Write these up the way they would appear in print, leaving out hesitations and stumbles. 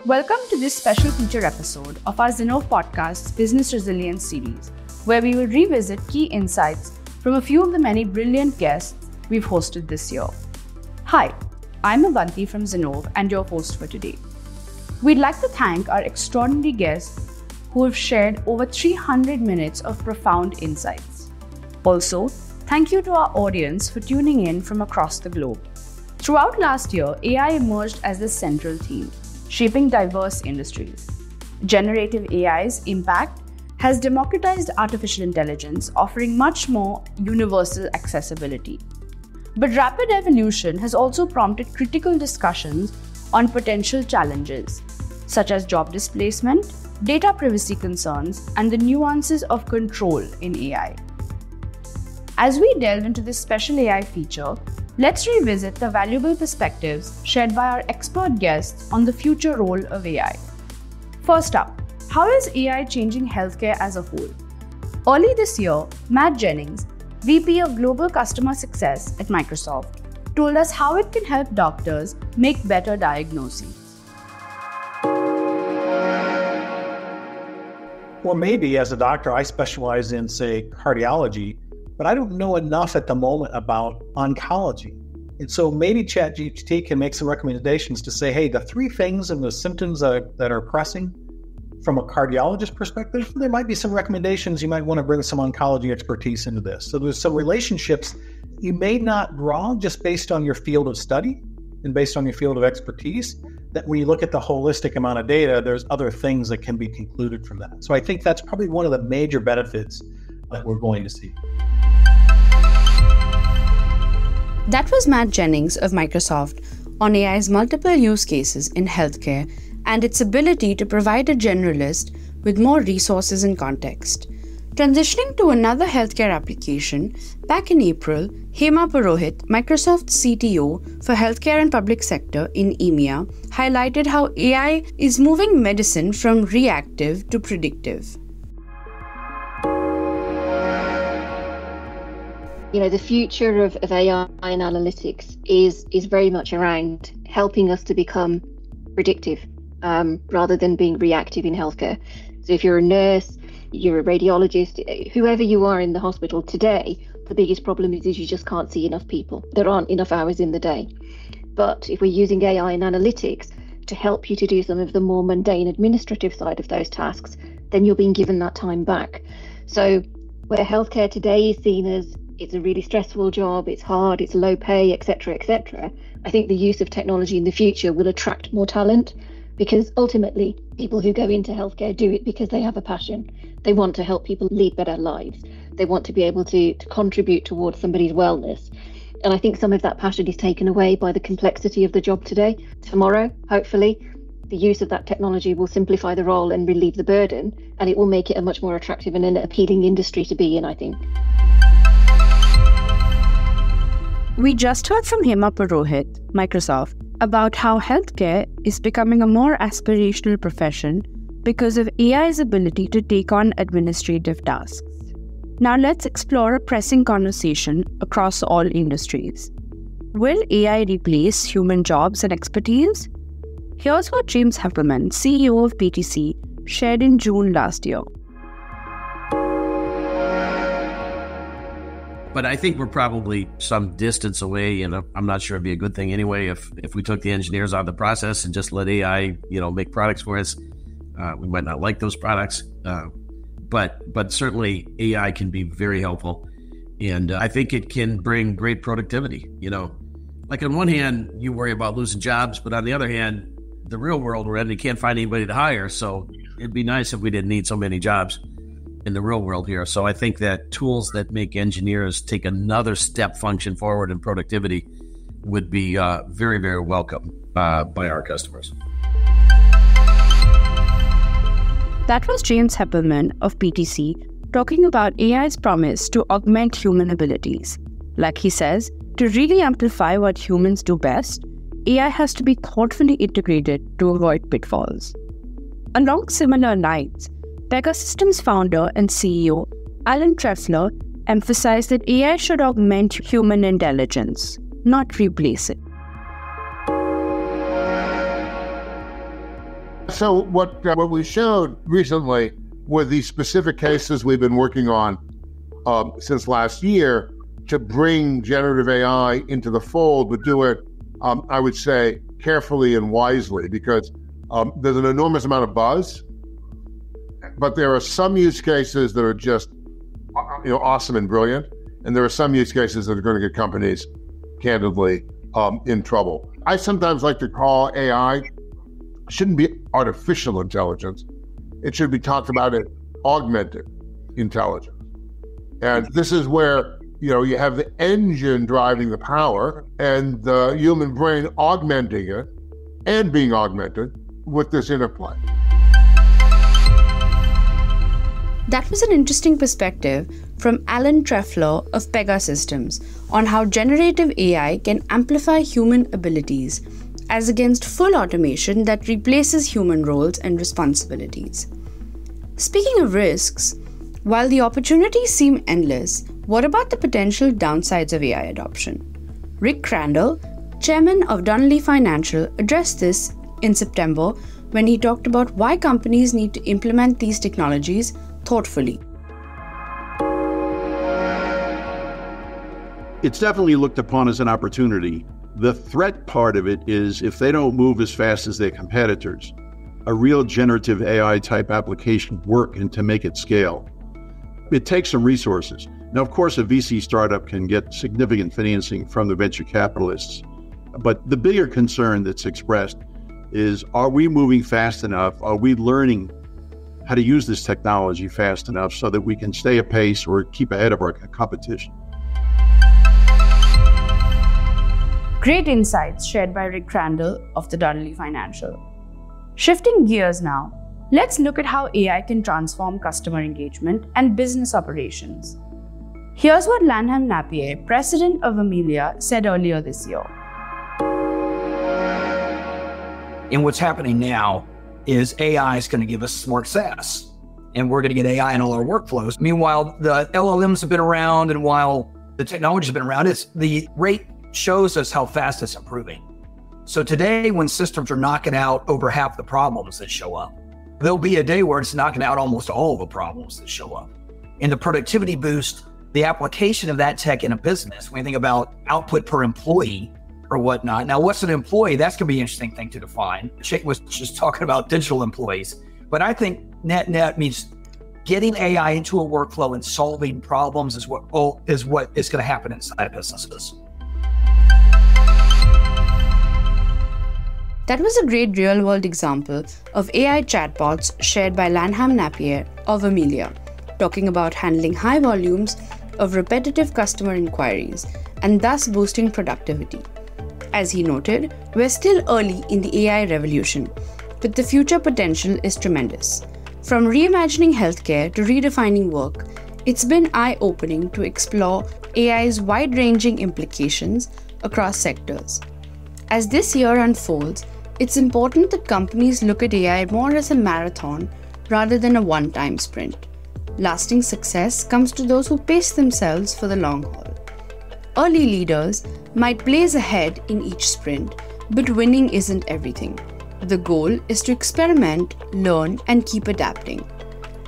Welcome to this special feature episode of our Zinnov Podcast's Business Resilience series, where we will revisit key insights from a few of the many brilliant guests we've hosted this year. Hi, I'm Avanti from Zinnov and your host for today. We'd like to thank our extraordinary guests who have shared over 300 minutes of profound insights. Also, thank you to our audience for tuning in from across the globe. Throughout last year, AI emerged as the central theme, shaping diverse industries. Generative AI's impact has democratized artificial intelligence, offering much more universal accessibility. But rapid evolution has also prompted critical discussions on potential challenges, such as job displacement, data privacy concerns, and the nuances of control in AI. As we delve into this special AI feature, let's revisit the valuable perspectives shared by our expert guests on the future role of AI. First up, how is AI changing healthcare as a whole? Early this year, Matt Jennings, VP of Global Customer Success at Microsoft, told us how it can help doctors make better diagnoses. Well, maybe as a doctor, I specialize in, say, cardiology, but I don't know enough at the moment about oncology. And so maybe ChatGPT can make some recommendations to say, hey, the three things and the symptoms that are pressing from a cardiologist perspective, there might be some recommendations. You might want to bring some oncology expertise into this. So there's some relationships you may not draw just based on your field of study and based on your field of expertise, that when you look at the holistic amount of data, there's other things that can be concluded from that. So I think that's probably one of the major benefits that we're going to see. That was Matt Jennings of Microsoft on AI's multiple use cases in healthcare and its ability to provide a generalist with more resources and context. Transitioning to another healthcare application, back in April, Hema Purohit, Microsoft's CTO for healthcare and public sector in EMEA, highlighted how AI is moving medicine from reactive to predictive. The future of AI and analytics is very much around helping us to become predictive rather than being reactive in healthcare. So if you're a nurse, you're a radiologist, whoever you are in the hospital today, the biggest problem is you just can't see enough people. There aren't enough hours in the day. But if we're using AI and analytics to help you to do some of the more mundane administrative side of those tasks, then you're being given that time back. So where healthcare today is seen as it's a really stressful job, it's hard, it's low pay, etc., I think the use of technology in the future will attract more talent, because ultimately people who go into healthcare do it because they have a passion. They want to help people lead better lives. They want to be able to contribute towards somebody's wellness. And I think some of that passion is taken away by the complexity of the job today. Tomorrow, hopefully, the use of that technology will simplify the role and relieve the burden, and it will make it a much more attractive and an appealing industry to be in, I think. We just heard from Hema Purohit, Microsoft, about how healthcare is becoming a more aspirational profession because of AI's ability to take on administrative tasks. Now let's explore a pressing conversation across all industries. Will AI replace human jobs and expertise? Here's what James Heppelman, CEO of PTC, shared in June last year. But I think we're probably some distance away, and I'm not sure it'd be a good thing anyway if we took the engineers out of the process and just let AI, make products for us. We might not like those products, but certainly AI can be very helpful, and I think it can bring great productivity. Like on one hand, you worry about losing jobs, but on the other hand, the real world we're in, you can't find anybody to hire. So it'd be nice if we didn't need so many jobs in the real world here. So I think that tools that make engineers take another step function forward in productivity would be very, very welcome by our customers. That was James Heppelman of PTC talking about AI's promise to augment human abilities. Like he says, to really amplify what humans do best, AI has to be thoughtfully integrated to avoid pitfalls. Along similar lines, Pegasystems founder and CEO Alan Trefler emphasized that AI should augment human intelligence, not replace it. So what we showed recently were these specific cases we've been working on since last year to bring generative AI into the fold, but do it, I would say, carefully and wisely, because there's an enormous amount of buzz, but there are some use cases that are just awesome and brilliant, and there are some use cases that are going to get companies, candidly, in trouble. I sometimes like to call AI, shouldn't be artificial intelligence. It should be talked about as augmented intelligence. And this is where, you have the engine driving the power and the human brain augmenting it and being augmented with this interplay. That was an interesting perspective from Alan Trefler of Pegasystems on how generative AI can amplify human abilities as against full automation that replaces human roles and responsibilities. Speaking of risks, while the opportunities seem endless, what about the potential downsides of AI adoption? Rick Crandall, chairman of Donnelley Financial, addressed this in September when he talked about why companies need to implement these technologies thoughtfully. It's definitely looked upon as an opportunity. The threat part of it is if they don't move as fast as their competitors, a real generative AI type application work and to make it scale. It takes some resources. Now, of course, a VC startup can get significant financing from the venture capitalists, but the bigger concern that's expressed is, are we moving fast enough? Are we learning how to use this technology fast enough so that we can stay apace or keep ahead of our competition? Great insights shared by Rick Crandall of the Donnelley Financial. Shifting gears now, let's look at how AI can transform customer engagement and business operations. Here's what Lanham Napier, president of Amelia, said earlier this year. And what's happening now is AI is going to give us smart SaaS, and we're going to get AI in all our workflows. Meanwhile, the LLMs have been around, and while the technology has been around, the rate shows us how fast it's improving. So today, when systems are knocking out over half the problems that show up, there'll be a day where it's knocking out almost all the problems that show up. And the productivity boost, the application of that tech in a business, when you think about output per employee or whatnot. Now, what's an employee? That's going to be an interesting thing to define. Chick was just talking about digital employees, but I think net means getting AI into a workflow and solving problems is what is going to happen inside businesses. That was a great real-world example of AI chatbots shared by Lanham Napier of Amelia, talking about handling high volumes of repetitive customer inquiries and thus boosting productivity. As he noted, we're still early in the AI revolution, but the future potential is tremendous. From reimagining healthcare to redefining work, it's been eye-opening to explore AI's wide-ranging implications across sectors. As this year unfolds, it's important that companies look at AI more as a marathon rather than a one-time sprint. Lasting success comes to those who pace themselves for the long haul. Early leaders might blaze ahead in each sprint, but winning isn't everything. The goal is to experiment, learn, and keep adapting.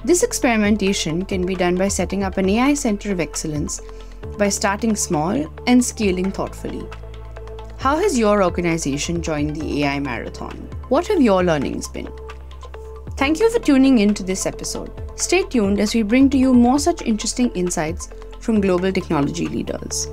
This experimentation can be done by setting up an AI Center of Excellence, by starting small and scaling thoughtfully. How has your organization joined the AI marathon? What have your learnings been? Thank you for tuning in to this episode. Stay tuned as we bring to you more such interesting insights from global technology leaders.